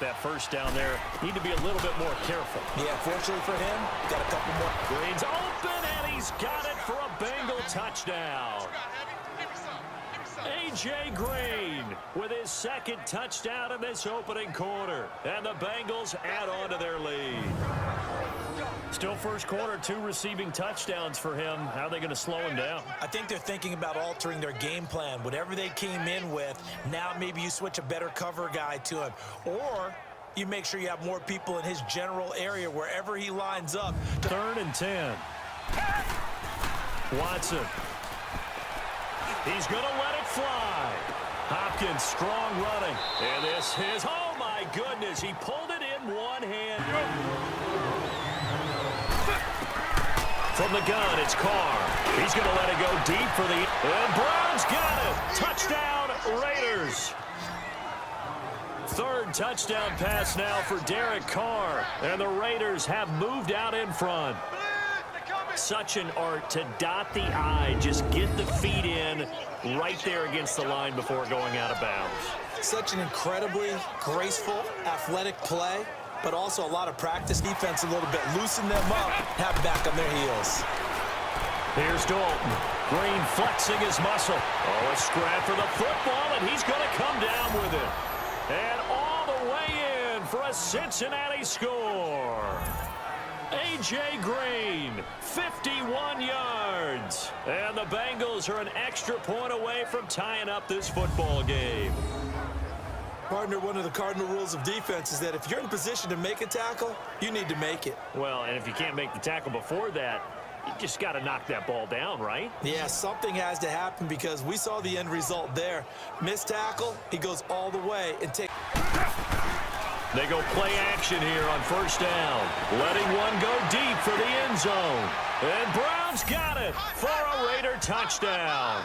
that first down there. Need to be a little bit more careful. Yeah, fortunately for him, got a couple more. Green's open, and he's got it for a Bengal touchdown. A.J. Green with his second touchdown in this opening quarter. And the Bengals add on to their lead. Still first quarter, 2 receiving touchdowns for him. How are they going to slow him down? I think they're thinking about altering their game plan. Whatever they came in with, now maybe you switch a better cover guy to him. Or you make sure you have more people in his general area wherever he lines up. 3rd and 10. Watson. He's going to let it fly. Hopkins strong running. And this is, oh my goodness, he pulled it in one hand. From the gun, it's Carr. He's going to let it go deep for the... And Brown's got it. Touchdown, Raiders. 3rd touchdown pass now for Derek Carr. And the Raiders have moved out in front. Such an art to dot the I, just get the feet in right there against the line before going out of bounds. Such an incredibly graceful, athletic play, but also a lot of practice defense a little bit. Loosen them up, have back on their heels. Here's Dalton. Green flexing his muscle. Oh, a scrap for the football, and he's going to come down with it. And all the way in for a Cincinnati score. A.J. Green, 51 yards. And the Bengals are an extra point away from tying up this football game. Partner, one of the cardinal rules of defense is that if you're in position to make a tackle, you need to make it. Well, and if you can't make the tackle before that, you just got to knock that ball down, right? Yeah, something has to happen because we saw the end result there. Missed tackle, he goes all the way and take... They go play action here on 1st down. Letting one go deep for the end zone. And Brown's got it for a Raider touchdown.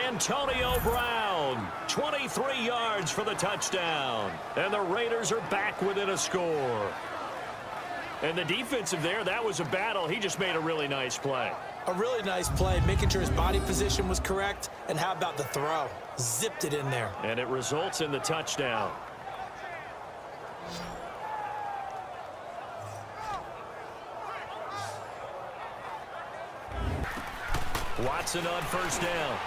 Antonio Brown, 23 yards for the touchdown. And the Raiders are back within a score. And the defensive there, that was a battle. He just made a really nice play. A really nice play, making sure his body position was correct. And how about the throw? Zipped it in there. And it results in the touchdown. Watson on 1st down.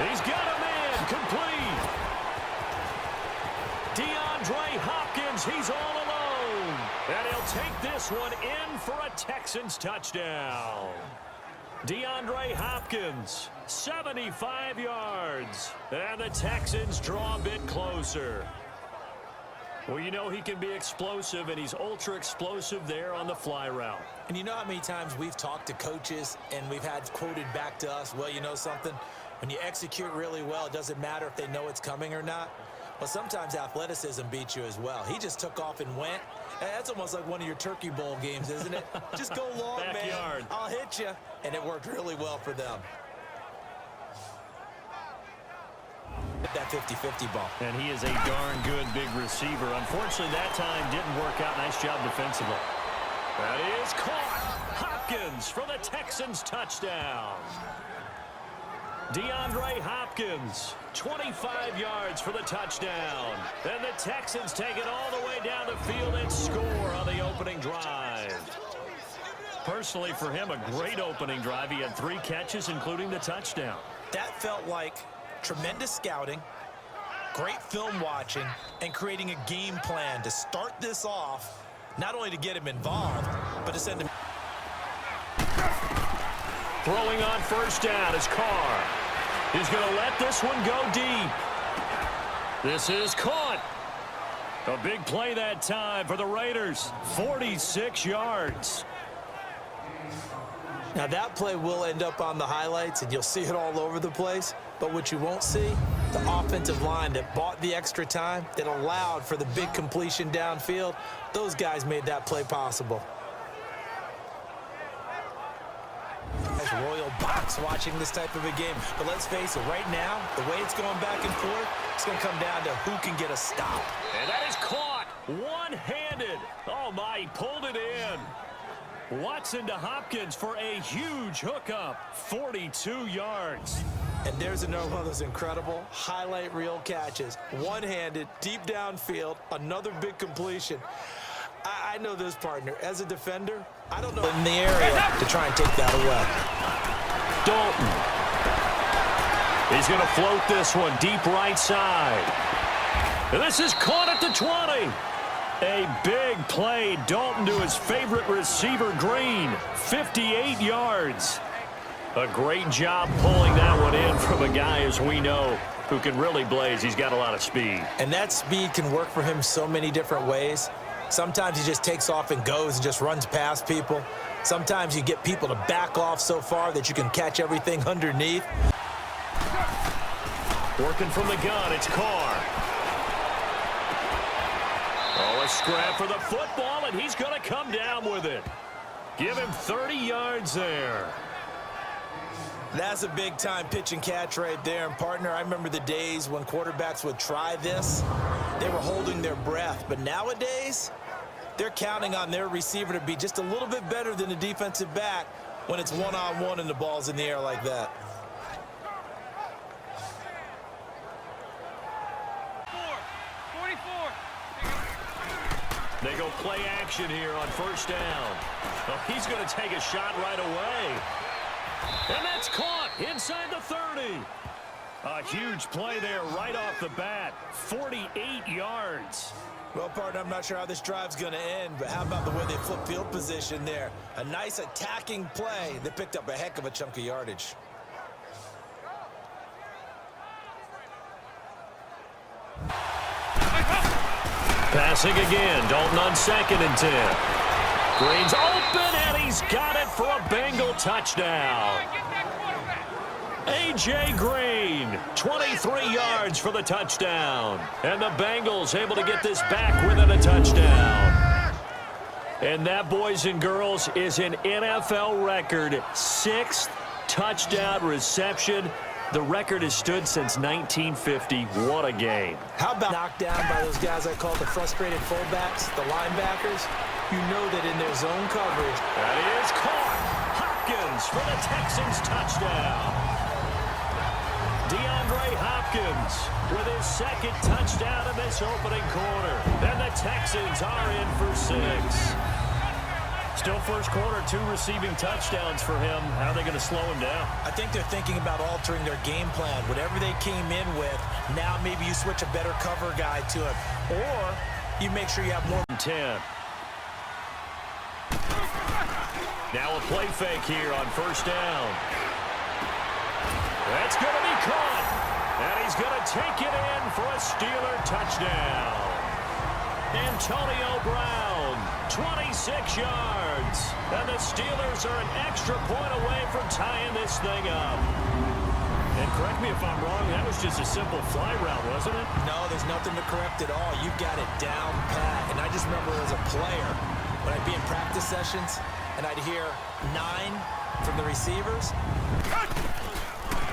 He's got a man complete. Deandre Hopkins, he's all alone. And he'll take this one in for a Texans touchdown. Deandre Hopkins, 75 yards. And the Texans draw a bit closer. Well, you know he can be explosive, and he's ultra-explosive there on the fly route. And you know how many times we've talked to coaches and we've had quoted back to us, well, you know something? When you execute really well, it doesn't matter if they know it's coming or not. Well, sometimes athleticism beats you as well. He just took off and went. That's almost like one of your Turkey Bowl games, isn't it? Just go long, man. I'll hit you. And it worked really well for them. That 50-50 ball. And he is a darn good big receiver. Unfortunately, that time didn't work out. Nice job defensively. That is caught. Hopkins for the Texans touchdown. Deandre Hopkins, 25 yards for the touchdown. And the Texans take it all the way down the field and score on the opening drive. Personally, for him, a great opening drive. He had 3 catches, including the touchdown. That felt like tremendous scouting, great film watching, and creating a game plan to start this off, not only to get him involved, but to send him. Throwing on 1st down is Carr. He's going to let this one go deep. This is caught. A big play that time for the Raiders. 46 yards. Now that play will end up on the highlights, and you'll see it all over the place. But what you won't see, the offensive line that bought the extra time, that allowed for the big completion downfield, those guys made that play possible. That's royal box watching this type of a game. But let's face it, right now, the way it's going back and forth, it's going to come down to who can get a stop. And that is caught one-handed. Oh, my, he pulled it in. Watson to Hopkins for a huge hookup, 42 yards. And there's another one of those incredible highlight reel catches. One-handed, deep downfield, another big completion. I know this, partner. As a defender, I don't know in the area to try and take that away. Dalton. He's going to float this one deep right side. And this is caught at the 20. A big play. Dalton to his favorite receiver, Green. 58 yards. A great job pulling that one in from a guy, as we know, who can really blaze. He's got a lot of speed. And that speed can work for him so many different ways. Sometimes he just takes off and goes and just runs past people. Sometimes you get people to back off so far that you can catch everything underneath. Working from the gun, it's Carr. Oh, a scrap for the football, and he's going to come down with it. Give him 30 yards there. That's a big-time pitch and catch right there. And, partner, I remember the days when quarterbacks would try this. They were holding their breath. But nowadays, they're counting on their receiver to be just a little bit better than the defensive back when it's one-on-one and the ball's in the air like that. They go play action here on first down. Oh, he's going to take a shot right away. And that's caught inside the 30. A huge play there right off the bat. 48 yards. Well, partner, I'm not sure how this drive's going to end, but how about the way they flip field position there? A nice attacking play that picked up a heck of a chunk of yardage. Passing again. Dalton on 2nd and 10. Green's open, and he's got it for a Bengal touchdown. A.J. Green, 23 yards for the touchdown. And the Bengals able to get this back within a touchdown. And that, boys and girls, is an NFL record 6th touchdown reception. The record has stood since 1950. What a game. How about knocked down by those guys I call the frustrated fullbacks, the linebackers? You know that in their zone coverage. That is caught. Hopkins for the Texans touchdown. Deandre Hopkins with his 2nd touchdown in this opening quarter. And the Texans are in for 6. Still first quarter, 2 receiving touchdowns for him. How are they going to slow him down? I think they're thinking about altering their game plan. Whatever they came in with, now maybe you switch a better cover guy to him. Or you make sure you have more than 10. Now a play fake here on first down. That's going to be caught. And he's going to take it in for a Steeler touchdown. Antonio Brown, 26 yards. And the Steelers are an extra point away from tying this thing up. And correct me if I'm wrong, that was just a simple fly route, wasn't it? No, there's nothing to correct at all. You've got it down pat. And I just remember as a player, when I'd be in practice sessions, and I'd hear 9 from the receivers.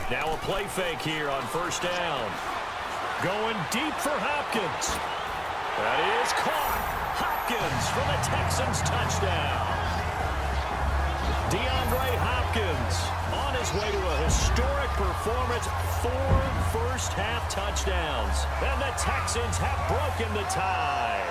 Now a play fake here on first down. Going deep for Hopkins. That is caught. Hopkins for the Texans touchdown. Deandre Hopkins on his way to a historic performance. 4 first-half touchdowns. And the Texans have broken the tie.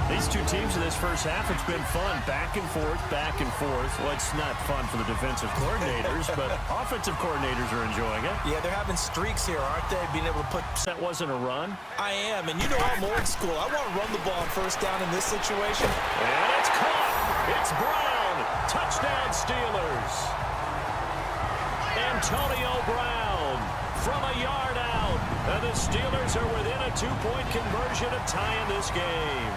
These two teams in this first half, it's been fun. Back and forth, back and forth. Well, it's not fun for the defensive coordinators, but offensive coordinators are enjoying it. Yeah, they're having streaks here, aren't they? Being able to put... That wasn't a run. I am, and you know I'm old school. I want to run the ball on first down in this situation. And it's caught. It's Brown. Touchdown Steelers. Antonio Brown from a yard out. And the Steelers are within a 2-point conversion of tying this game.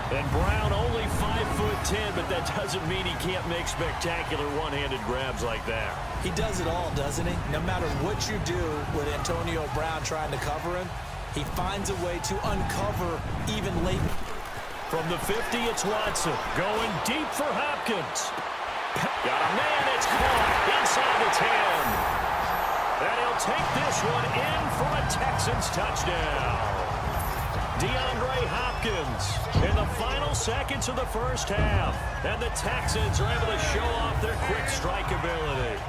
And Brown only 5'10", but that doesn't mean he can't make spectacular one-handed grabs like that. He does it all, doesn't he? No matter what you do with Antonio Brown trying to cover him, he finds a way to uncover even late. From the 50, it's Watson going deep for Hopkins. Got a man, it's caught inside the 10. And he'll take this one in for a Texans touchdown. Deandre Hopkins in the final seconds of the first half. And the Texans are able to show off their quick strike ability.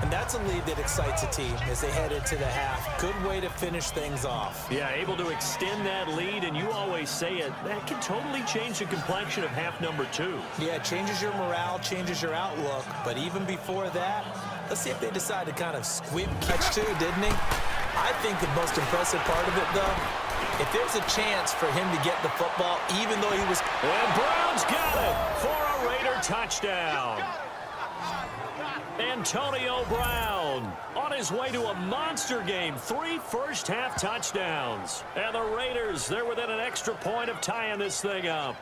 And that's a lead that excites a team as they head into the half. Good way to finish things off. Yeah, able to extend that lead, and you always say it, that can totally change the complexion of half number 2. Yeah, it changes your morale, changes your outlook. But even before that, let's see if they decide to kind of squib catch too, didn't he? I think the most impressive part of it, though, if there's a chance for him to get the football, even though he was... And Brown's got it for a Raider touchdown. Antonio Brown on his way to a monster game. 3 first-half touchdowns. And the Raiders, they're within an extra point of tying this thing up.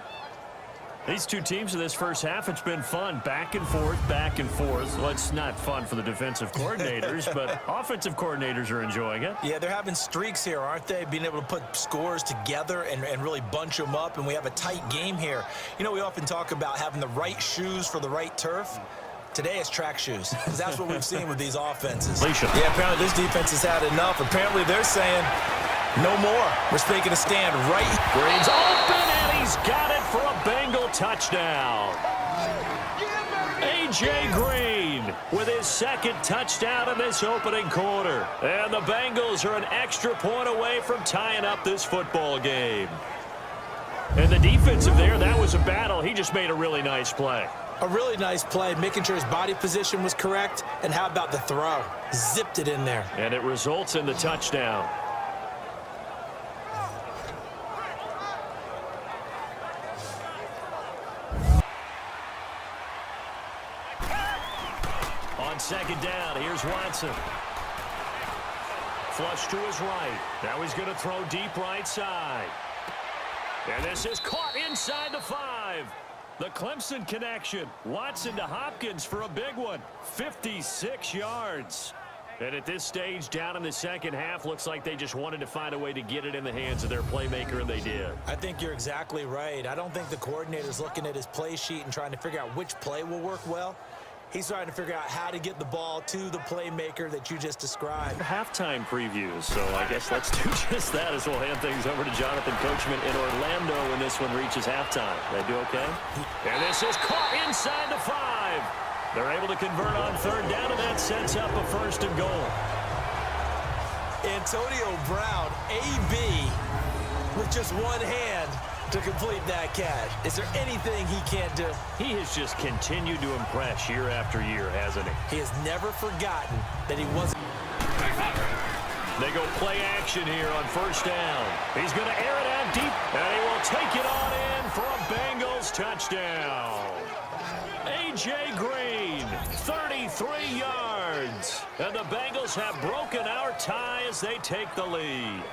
These two teams in this first half, it's been fun. Back and forth, back and forth. Well, it's not fun for the defensive coordinators, but offensive coordinators are enjoying it. Yeah, they're having streaks here, aren't they? Being able to put scores together and really bunch them up, and we have a tight game here. You know, we often talk about having the right shoes for the right turf. Today it's track shoes, because that's what we've seen with these offenses. Yeah, apparently this defense has had enough. Apparently they're saying no more. We're making a stand right. Green's open, and he's got it for a Bengal touchdown. A.J. Green with his second touchdown in this opening quarter. And the Bengals are an extra point away from tying up this football game. And the defensive there, that was a battle. He just made a really nice play. A really nice play, making sure his body position was correct. And how about the throw? Zipped it in there. And it results in the touchdown. On second down, here's Watson. Flush to his right. Now he's going to throw deep right side. And this is caught inside the 5. The Clemson connection. Watson to Hopkins for a big one. 56 yards. And at this stage, down in the second half, looks like they just wanted to find a way to get it in the hands of their playmaker, and they did. I think you're exactly right. I don't think the coordinator's looking at his play sheet and trying to figure out which play will work well. He's trying to figure out how to get the ball to the playmaker that you just described. Halftime previews, so I guess let's do just that as we'll hand things over to Jonathan Coachman in Orlando when this one reaches halftime. They do okay? And this is caught inside the 5. They're able to convert on third down, and that sets up a 1st and goal. Antonio Brown, AB, with just one hand to complete that catch. Is there anything he can't do? He has just continued to impress year after year, hasn't he? He has never forgotten that he wasn't. They go play action here on 1st down. He's going to air it out deep, and he will take it on in for a Bengals touchdown. A.J. Green, 33 yards. And the Bengals have broken our tie as they take the lead.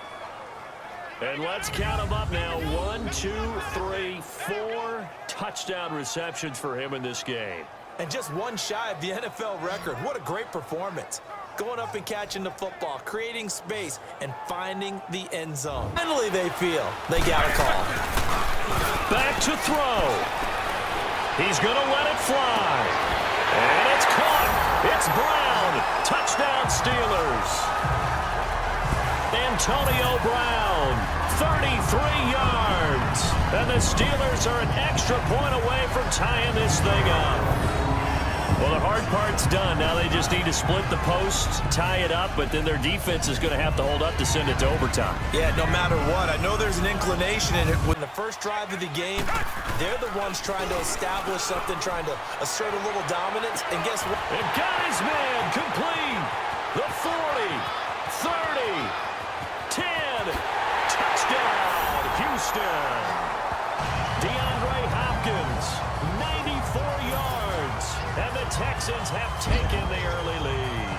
And let's count them up now. 1, 2, 3, 4 touchdown receptions for him in this game. And just one shy of the NFL record. What a great performance. Going up and catching the football, creating space, and finding the end zone. Finally, they feel they got a call. Back to throw. He's going to let it fly. And it's caught. It's Brown. Touchdown Steelers. Antonio Brown, 33 yards. And the Steelers are an extra point away from tying this thing up. Well, the hard part's done. Now they just need to split the post, tie it up, but then their defense is going to have to hold up to send it to overtime. Yeah, no matter what. I know there's an inclination in it. When the first drive of the game, they're the ones trying to establish something, trying to assert a little dominance. And guess what? And got his man complete. The 40, 30, 10. Touchdown, Houston. Deandre Hopkins, 94 yards. And the Texans have taken the early lead.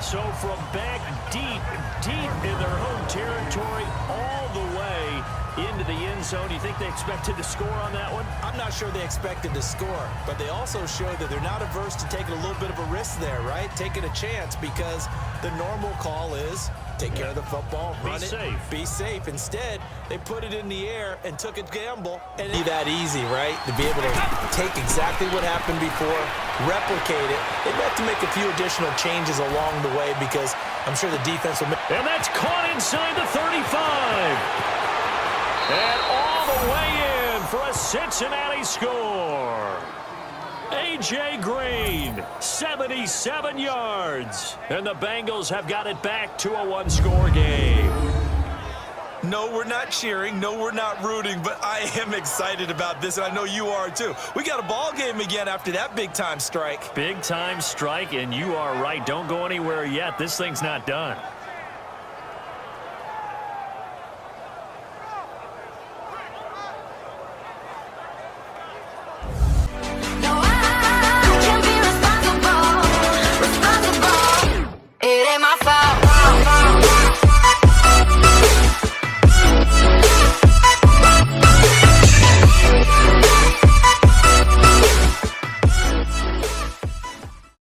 So from back deep in their home territory, all the way into the end zone, you think they expected to score on that one? I'm not sure they expected to score, but they also showed that they're not averse to taking a little bit of a risk there, right? Taking a chance, because the normal call is take care of the football, run it, be safe. Instead, they put it in the air and took a gamble. And it'd be that easy, right? To be able to take exactly what happened before, replicate it. They'd have to make a few additional changes along the way, because I'm sure the defense will make. And that's caught inside the 35. And all the way in for a Cincinnati score. A.J. Green, 77 yards. And the Bengals have got it back to a one-score game. No, we're not cheering. No, we're not rooting, but I am excited about this, and I know you are too. We got a ball game again after that big-time strike. Big-time strike, and you are right. Don't go anywhere yet. This thing's not done.